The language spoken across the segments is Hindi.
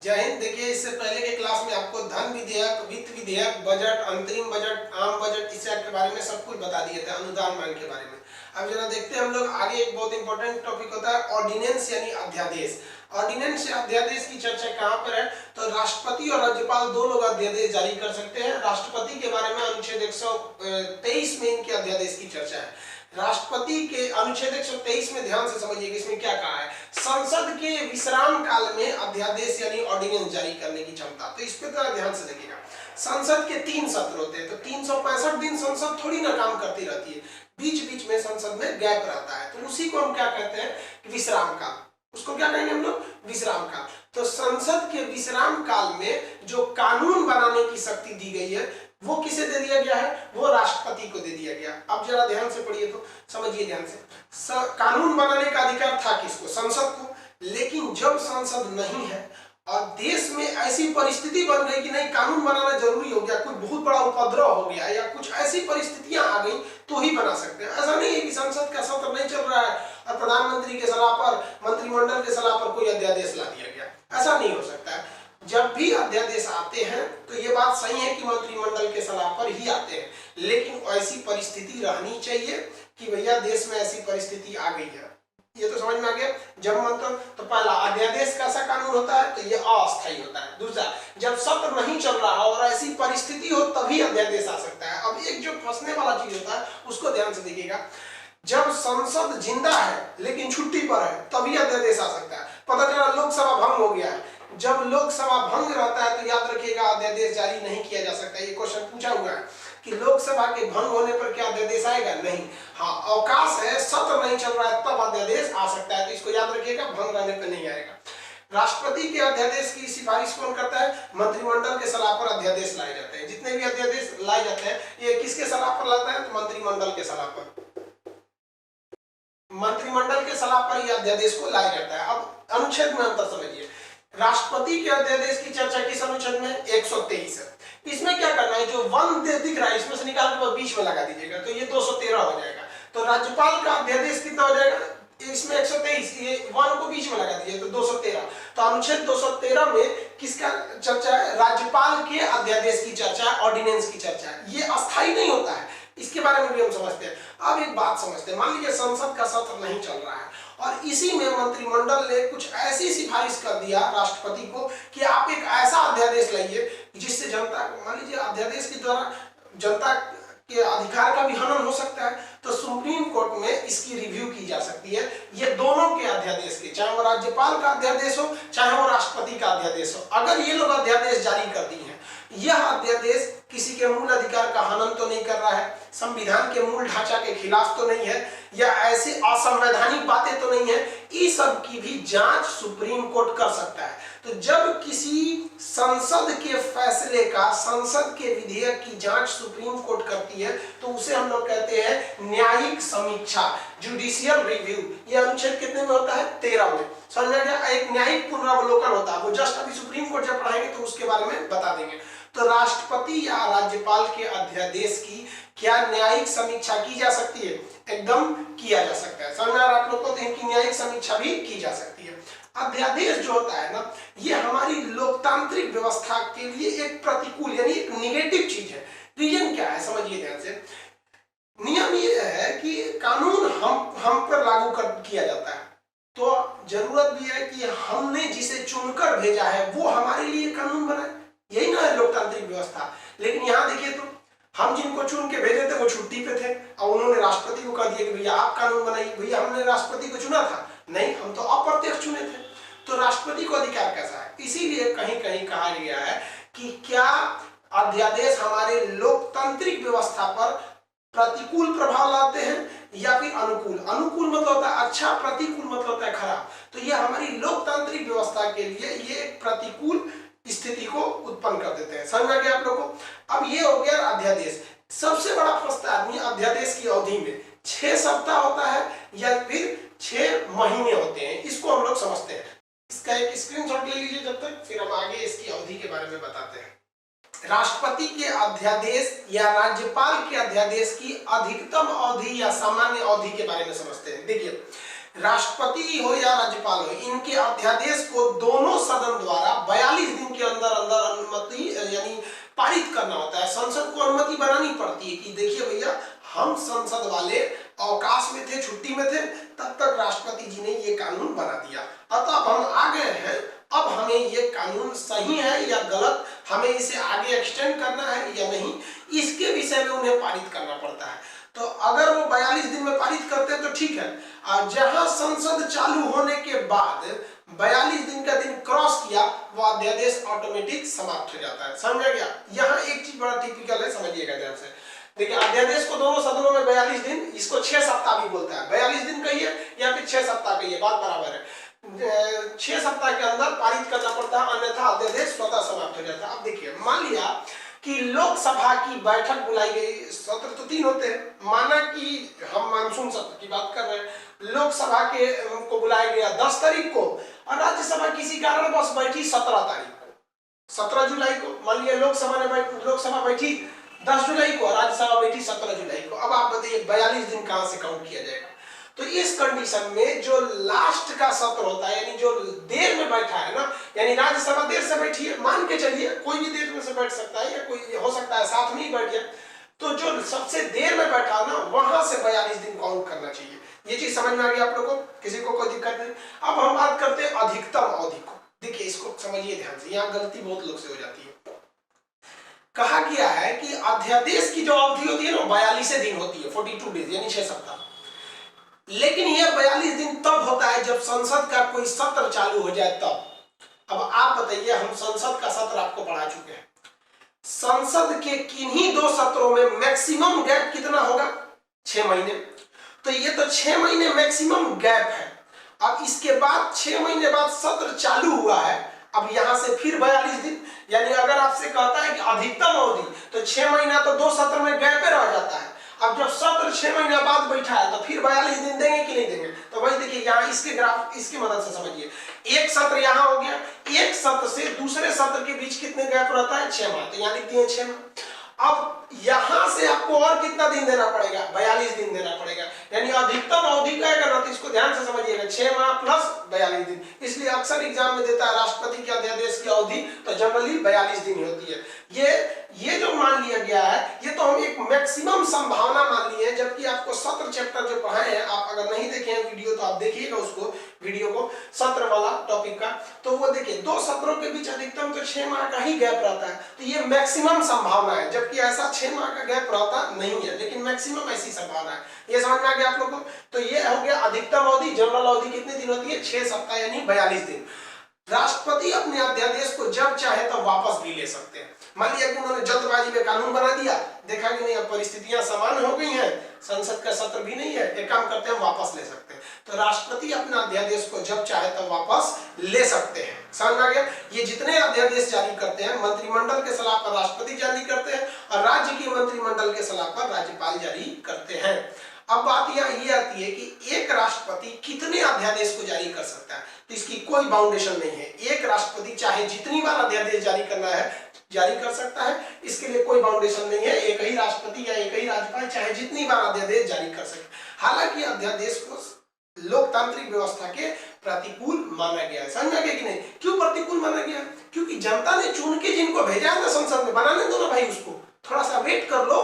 जय हिंद। देखिए, इससे पहले के क्लास में आपको धन विधेयक, वित्त विधेयक, बजट, अंतरिम बजट, आम बजट इस के बारे में सब कुछ बता दिए थे, अनुदान मांग के बारे में। अब जरा देखते हैं हम लोग आगे। एक बहुत इंपॉर्टेंट टॉपिक होता है ऑर्डिनेंस यानी अध्यादेश। ऑर्डिनेंस या अध्यादेश की चर्चा कहाँ पर है? तो राष्ट्रपति और राज्यपाल दो लोग अध्यादेश जारी कर सकते हैं। राष्ट्रपति के बारे में अनुच्छेद 123 में इनके अध्यादेश की चर्चा है। राष्ट्रपति के अनुच्छेद 123 में ध्यान से समझिए कि इसमें क्या कहा है। संसद के विश्राम काल में अध्यादेश यानी ऑर्डिनेंस जारी करने की क्षमता। तो इस पे तो ध्यान से देखिएगा। संसद के 3 सत्र होते हैं, तो 365 दिन संसद थोड़ी ना काम करती रहती है, बीच बीच में संसद में गैप रहता है, तो उसी को हम क्या कहते हैं? विश्राम काल। उसको क्या कहेंगे हम लोग? विश्राम काल। तो संसद के विश्राम काल में जो कानून बनाने की शक्ति दी गई है वो किसे दे दिया गया है? वो राष्ट्रपति को दे दिया गया। अब जरा ध्यान से पढ़िए तो समझिए ध्यान से। कानून बनाने का अधिकार था किसको? संसद को। लेकिन जब संसद नहीं है और देश में ऐसी परिस्थिति बन गई कि नहीं, कानून बनाना जरूरी हो गया, कुछ बहुत बड़ा उपद्रव हो गया या कुछ ऐसी परिस्थितियां आ गई तो ही बना सकते हैं। ऐसा नहीं है कि संसद का सत्र नहीं चल रहा है और प्रधानमंत्री के सलाह पर, मंत्रिमंडल के सलाह पर कोई अध्यादेश ला दिया गया। ऐसा नहीं हो सकता है। जब भी अध्यादेश आते हैं तो ये बात सही है कि मंत्रिमंडल के सलाह पर ही आते हैं, लेकिन ऐसी परिस्थिति रहनी चाहिए कि भैया देश में ऐसी परिस्थिति आ गई है। ये तो समझ में आ गया। जब मतलब तो पहला अध्यादेश कैसा कानून होता है? तो ये अस्थायी होता है। दूसरा, जब सत्र नहीं चल रहा और ऐसी परिस्थिति हो तभी अध्यादेश आ सकता है। अब एक जो फंसने वाला चीज होता है उसको ध्यान से देखिएगा। जब संसद जिंदा है लेकिन छुट्टी पर है तभी अध्यादेश आ सकता है। पता चला लोकसभा भंग हो गया है, जब लोकसभा भंग रहता है तो याद रखिएगा अध्यादेश जारी नहीं किया जा सकता। ये क्वेश्चन पूछा हुआ है कि लोकसभा के भंग होने पर क्या अध्यादेश आएगा? नहीं। हाँ, अवकाश है, सत्र नहीं चल रहा है तब अध्यादेश आ सकता है, तो इसको याद रखिएगा, भंग रहने पर नहीं आएगा। राष्ट्रपति के अध्यादेश की सिफारिश कौन करता है? मंत्रिमंडल के सलाह पर अध्यादेश लाए जाते हैं। जितने भी अध्यादेश लाए जाते हैं ये किसके सलाह पर लाता है? तो मंत्रिमंडल के सलाह पर। मंत्रिमंडल के सलाह पर यह अध्यादेश को लाया जाता है। अब अनुच्छेद में अंतर समझिए। राष्ट्रपति के अध्यादेश की चर्चा किस अनुच्छेद में? 123 है। इसमें क्या करना है? जो 1 दिख रहा है इसमें से निकाल के बीच में लगा दीजिएगा तो ये 213 हो जाएगा। तो राज्यपाल का अध्यादेश कितना हो जाएगा? इसमें 123, ये 1 को बीच में लगा दीजिए तो 213। तो अनुच्छेद 213 में किसका चर्चा है? राज्यपाल के अध्यादेश की चर्चा, ऑर्डिनेंस की चर्चा है। ये अस्थायी नहीं होता है, इसके बारे में भी हम समझते हैं। अब एक बात समझते हैं, मान लीजिए संसद का सत्र नहीं चल रहा है और इसी में मंत्रिमंडल ने कुछ ऐसी सिफारिश कर दिया राष्ट्रपति को कि आप एक ऐसा अध्यादेश लाइए जिससे जनता को, मान लीजिए अध्यादेश के द्वारा जनता के अधिकार का भी हनन हो सकता है, तो सुप्रीम कोर्ट में इसकी रिव्यू की जा सकती है। ये दोनों के अध्यादेश की, चाहे वो राज्यपाल का अध्यादेश हो चाहे वो राष्ट्रपति का अध्यादेश हो, अगर ये लोग अध्यादेश जारी कर दी है, यह अध्यादेश किसी के मूल अधिकार का हनन तो नहीं कर रहा है, संविधान के मूल ढांचा के खिलाफ तो नहीं है, या ऐसी असंवैधानिक बातें तो नहीं है, इस सब की भी जांच सुप्रीम कोर्ट कर सकता है। तो जब किसी संसद के फैसले का, संसद के विधेयक की जांच सुप्रीम कोर्ट करती है तो उसे हम लोग कहते हैं न्यायिक समीक्षा, जुडिशियल रिव्यू। ये अनुच्छेद कितने में होता है? 13 में। समझ में गया? एक न्यायिक पुनरावलोकन होता है, वो जस्ट अभी सुप्रीम कोर्ट जब पढ़ाएंगे तो उसके बारे में बता देंगे। तो राष्ट्रपति या राज्यपाल के अध्यादेश की क्या न्यायिक समीक्षा की जा सकती है? एकदम किया जा सकता है। समझ में आ रहा है आप लोग को? इनकी न्यायिक समीक्षा भी की जा सकती है। अध्यादेश जो होता है ना, ये हमारी लोकतांत्रिक व्यवस्था के लिए एक प्रतिकूल यानी एक निगेटिव चीज है। रीजन क्या है समझिए ध्यान से। नियम ये है कि कानून हम पर लागू किया जाता है, तो जरूरत भी है कि हमने जिसे चुनकर भेजा है वो हमारे लिए कानून बनाए। यही ना है लोकतांत्रिक व्यवस्था। लेकिन यहाँ देखिए तो हम जिनको चुन के भेजे थे वो छुट्टी पे थे और उन्होंने राष्ट्रपति को कह दिया कि भैया आप कानून बनाइए। भैया हमने राष्ट्रपति को चुना था? नहीं, हम तो अप्रत्यक्ष चुने थे। तो राष्ट्रपति को अधिकार कैसा है? इसीलिए कहीं कहीं कहा गया है कि क्या अध्यादेश हमारे लोकतांत्रिक व्यवस्था पर प्रतिकूल प्रभाव लाते हैं या फिर अनुकूल। अनुकूल मतलब होता है अच्छा, प्रतिकूल मतलब होता है खराब। तो ये हमारी लोकतांत्रिक व्यवस्था के लिए ये प्रतिकूल स्थिति को उत्पन्न कर देते हैं। समझ में आ गया आप लोगों को? अब ये हो गया अध्यादेश। सबसे बड़ा फंसता आदमी अध्यादेश की अवधि में 6 सप्ताह होता है या फिर 6 महीने होते हैं, इसको हम लोग समझते हैं। इसका एक स्क्रीनशॉट ले लीजिए जब तक, फिर हम आगे इसकी अवधि के बारे में बताते हैं। राष्ट्रपति के अध्यादेश या राज्यपाल के अध्यादेश की अधिकतम अवधि या सामान्य अवधि के बारे में समझते हैं। देखिए, राष्ट्रपति हो या राज्यपाल हो, इनके अध्यादेश को दोनों सदन द्वारा पारित करना होता है, संसद को अनुमति बनानी पड़ती है कि देखिए भैया हम संसद वाले अवकाश में थे, छुट्टी में थे, तब तक राष्ट्रपति जी ने ये कानून बना दिया। अतः अब हम आ गए हैं, अब हमें ये कानून सही है या गलत, हमें इसे आगे एक्सटेंड करना है या नहीं, इसके विषय में उन्हें पारित करना पड़ता है। तो अगर वो 42 दिन में पारित करते हैं तो ठीक है, और जहां संसद चालू होने के बाद 42 दिन का दिन क्रॉस किया, वो अध्यादेश ऑटोमेटिक समाप्त हो जाता है। समझ गया? यहाँ एक चीज बड़ा टिपिकल है, समझिएगा ध्यान से। देखिए अध्यादेश को दोनों सदनों में 42 दिन, इसको 6 सप्ताह भी बोलता है, 42 दिन कहिए या फिर 6 सप्ताह कहिए, बात बराबर है। 6 सप्ताह के अंदर पारित करना पड़ता है, अन्यथा अध्यादेश स्वतः समाप्त हो जाता है। अब देखिए, मान लिया कि लोकसभा की बैठक बुलाई गई, सत्र तो 3 होते हैं, माना कि हम मानसून सत्र की बात कर रहे हैं, लोकसभा के को बुलाया गया 10 तारीख को और राज्यसभा किसी कारणवश बैठी 17 तारीख को, 17 जुलाई को। मान लिया लोकसभा बैठी 10 जुलाई को और राज्यसभा बैठी 17 जुलाई को। अब आप बताइए 42 दिन कहां से काउंट किया जाएगा? तो इस कंडीशन में जो लास्ट का सत्र होता है, यानी जो देर में बैठा है ना, यानी राज्यसभा देर से बैठी है, मान के चलिए कोई भी देर में से बैठ सकता है या कोई हो सकता है साथ में ही बैठ जाए, तो जो सबसे देर में बैठा ना, वहां से 42 दिन काउंट करना चाहिए। ये चीज समझ में आ गई आप लोगों को? किसी को कोई दिक्कत नहीं? अब हम बात करते हैं अधिकतम अवधि को। देखिए इसको समझिए ध्यान से, यहाँ गलती बहुत लोग से हो जाती है। कहा गया है कि अध्यादेश की जो अवधि होती है ना, 42 दिन होती है, 42 डेज यानी 6 सप्ताह। लेकिन यह 42 दिन तब होता है जब संसद का कोई सत्र चालू हो जाए तब। अब आप बताइए, हम संसद का सत्र आपको पढ़ा चुके हैं, संसद के किन्हीं 2 सत्रों में मैक्सिमम गैप कितना होगा? 6 महीने। तो ये तो 6 महीने मैक्सिमम गैप है। अब इसके बाद 6 महीने बाद सत्र चालू हुआ है, अब यहां से फिर 42 दिन, यानी अगर आपसे कहता है कि अधिकतम अवधि, तो 6 महीना तो 2 सत्र में गैप रह जाता है। अब जब सत्र 6 महीना बाद बैठा है तो फिर 42 दिन देंगे कि नहीं देंगे? तो वही देखिए यहाँ इसके ग्राफ, इसकी मदद से समझिए। एक सत्र यहाँ हो गया, एक सत्र से दूसरे सत्र के बीच कितने गैप रहता है? 6 माह, तो यहाँ लिखते हैं 6 माह। अब यहां से आपको और कितना दिन देना पड़ेगा? 42 दिन देना पड़ेगा, यानी अधिकतम अवधि का है ना, तो इसको ध्यान से समझिएगा, 6 माह प्लस 42 दिन। इसलिए अक्सर एग्जाम में देता है राष्ट्रपति के अध्यादेश की अवधि तो जनरली 42 दिन ही होती है। ये जो मान लिया गया है, ये तो हम एक मैक्सिमम संभावना मान ली है, जबकि आपको सत्र चैप्टर जो पढ़ाए हैं, आप अगर नहीं देखे हैं वीडियो तो आप देखिएगा उसको, वीडियो को, सत्र वाला टॉपिक का, तो वो देखिए 2 सत्रों के बीच अधिकतम तो 6 माह का ही गैप रहता है, तो ये मैक्सिमम संभावना है, जबकि ऐसा 6 माह का गैप रहता नहीं है, लेकिन मैक्सिमम ऐसी संभावना है। ये समझ में आ गया आप लोगों को? तो ये हो गया अधिकतम अवधि। जनरल अवधि कितने दिन होती है? 6 सप्ताह यानी 42 दिन। राष्ट्रपति अपने अध्यादेश को जब चाहे तब वापस भी ले सकते हैं। मान लिया कि उन्होंने जल्दबाजी में कानून बना दिया, देखा कि नहीं अब परिस्थितियां समान हो गई हैं, संसद का सत्र भी नहीं है, एक काम करते हैं वापस ले सकते हैं। तो राष्ट्रपति अपना अध्यादेश को जब चाहे तब वापस ले सकते हैं। समझ आ गया? ये जितने अध्यादेश जारी करते हैं, मंत्रिमंडल के सलाह पर राष्ट्रपति जारी करते हैं और राज्य की मंत्रिमंडल के सलाह पर राज्यपाल जारी करते हैं। अब बात यहाँ ये आती है कि एक राष्ट्रपति कितने अध्यादेश को जारी कर सकता है, तो इसकी कोई बाउंडेशन नहीं है। एक राष्ट्रपति चाहे जितनी बार अध्यादेश जारी करना है जारी कर सकता है, इसके लिए कोई बाउंडेशन नहीं है। एक ही राष्ट्रपति या एक ही राज्यपाल चाहे जितनी बार अध्यादेश जारी कर सके। हालांकि अध्यादेश को लोकतांत्रिक व्यवस्था के प्रतिकूल माना गया है। समझ गया कि नहीं? क्यों प्रतिकूल माना गया? क्योंकि जनता ने चुन के जिनको भेजा है ना संसद में, बनाने दो ना भाई, उसको थोड़ा सा वेट कर लो,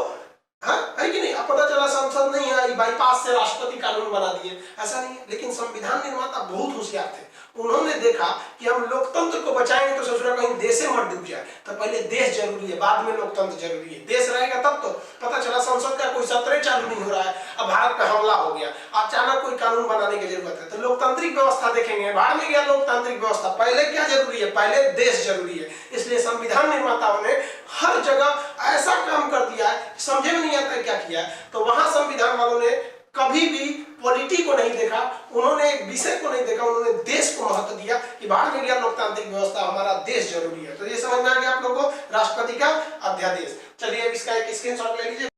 है कि नहीं? अब पता चला संसद नहीं आई, बाईपास से राष्ट्रपति कानून बना दिए, ऐसा नहीं है। लेकिन संविधान निर्माता बहुत होशियार थे, उन्होंने देखा कि हम लोकतंत्र को बचाएंगे तो सोच रहा कहीं देश मत डूब जाए, तो पहले देश जरूरी है, बाद में लोकतंत्र जरूरी है। देश रहेगा तब तो। पता चला संसद का कोई सत्र चालू नहीं हो रहा है, अब भारत पे हमला हो गया, अचानक कोई कानून बनाने की जरूरत है, तो लोकतांत्रिक व्यवस्था देखेंगे, बाद में गया लोकतांत्रिक व्यवस्था। पहले क्या जरूरी है? पहले देश जरूरी है। इसलिए संविधान निर्माताओं ने हर जगह ऐसा काम कर दिया है, समझे में नहीं आता क्या किया। तो वहां संविधान वालों ने कभी भी पॉलिटी को नहीं देखा, उन्होंने एक विषय को नहीं देखा, उन्होंने देश को महत्व दिया कि बाहर में गया लोकतांत्रिक व्यवस्था, हमारा देश जरूरी है। तो ये समझ में आ गया आप लोगों को राष्ट्रपति का अध्यादेश। चलिए अब इसका एक स्क्रीनशॉट ले लीजिए।